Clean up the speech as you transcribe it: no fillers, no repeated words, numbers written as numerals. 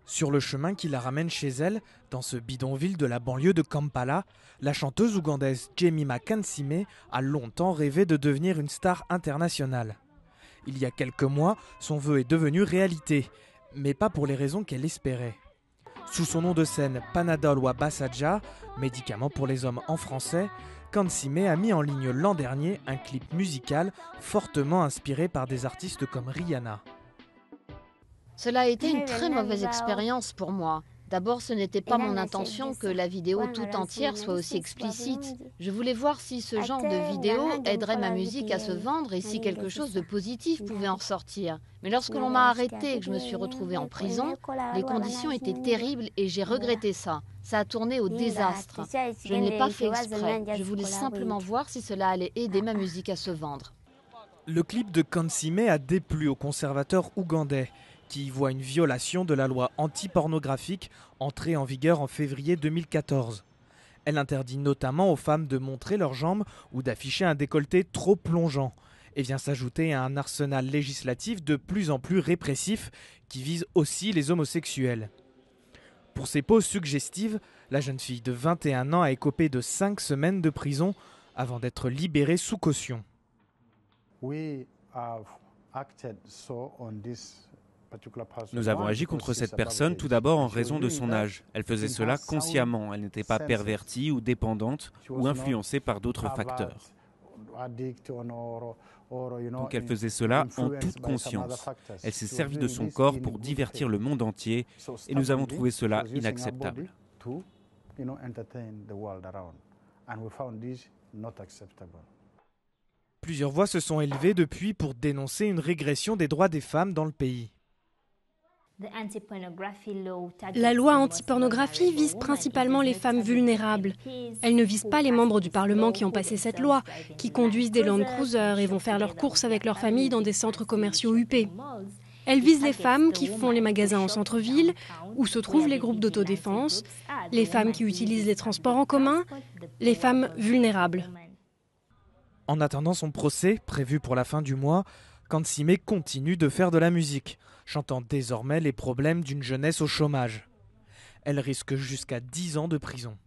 Sur le chemin qui la ramène chez elle, dans ce bidonville de la banlieue de Kampala, la chanteuse ougandaise Jemima Kansiime a longtemps rêvé de devenir une star internationale. Il y a quelques mois, son vœu est devenu réalité, mais pas pour les raisons qu'elle espérait. Sous son nom de scène Panadol wa Basaja, médicament pour les hommes en français, Kansiime a mis en ligne l'an dernier un clip musical fortement inspiré par des artistes comme Rihanna. Cela a été une très mauvaise expérience pour moi. D'abord, ce n'était pas mon intention que la vidéo tout entière soit aussi explicite. Je voulais voir si ce genre de vidéo aiderait ma musique à se vendre et si quelque chose de positif pouvait en ressortir. Mais lorsque l'on m'a arrêtée et que je me suis retrouvée en prison, les conditions étaient terribles et j'ai regretté ça. Ça a tourné au désastre. Je ne l'ai pas fait exprès. Je voulais simplement voir si cela allait aider ma musique à se vendre. Le clip de Kansiime a déplu aux conservateurs ougandais, qui y voit une violation de la loi anti-pornographique entrée en vigueur en février 2014. Elle interdit notamment aux femmes de montrer leurs jambes ou d'afficher un décolleté trop plongeant et vient s'ajouter à un arsenal législatif de plus en plus répressif qui vise aussi les homosexuels. Pour ses poses suggestives, la jeune fille de 21 ans a écopé de 5 semaines de prison avant d'être libérée sous caution. Nous avons agi contre cette personne tout d'abord en raison de son âge. Elle faisait cela consciemment, elle n'était pas pervertie ou dépendante ou influencée par d'autres facteurs. Donc elle faisait cela en toute conscience. Elle s'est servie de son corps pour divertir le monde entier et nous avons trouvé cela inacceptable. Plusieurs voix se sont élevées depuis pour dénoncer une régression des droits des femmes dans le pays. La loi anti-pornographie vise principalement les femmes vulnérables. Elle ne vise pas les membres du Parlement qui ont passé cette loi, qui conduisent des Land Cruiser et vont faire leurs courses avec leur famille dans des centres commerciaux huppés. Elle vise les femmes qui font les magasins en centre-ville, où se trouvent les groupes d'autodéfense, les femmes qui utilisent les transports en commun, les femmes vulnérables. En attendant son procès, prévu pour la fin du mois, Kansiime continue de faire de la musique, chantant désormais les problèmes d'une jeunesse au chômage. Elle risque jusqu'à 10 ans de prison.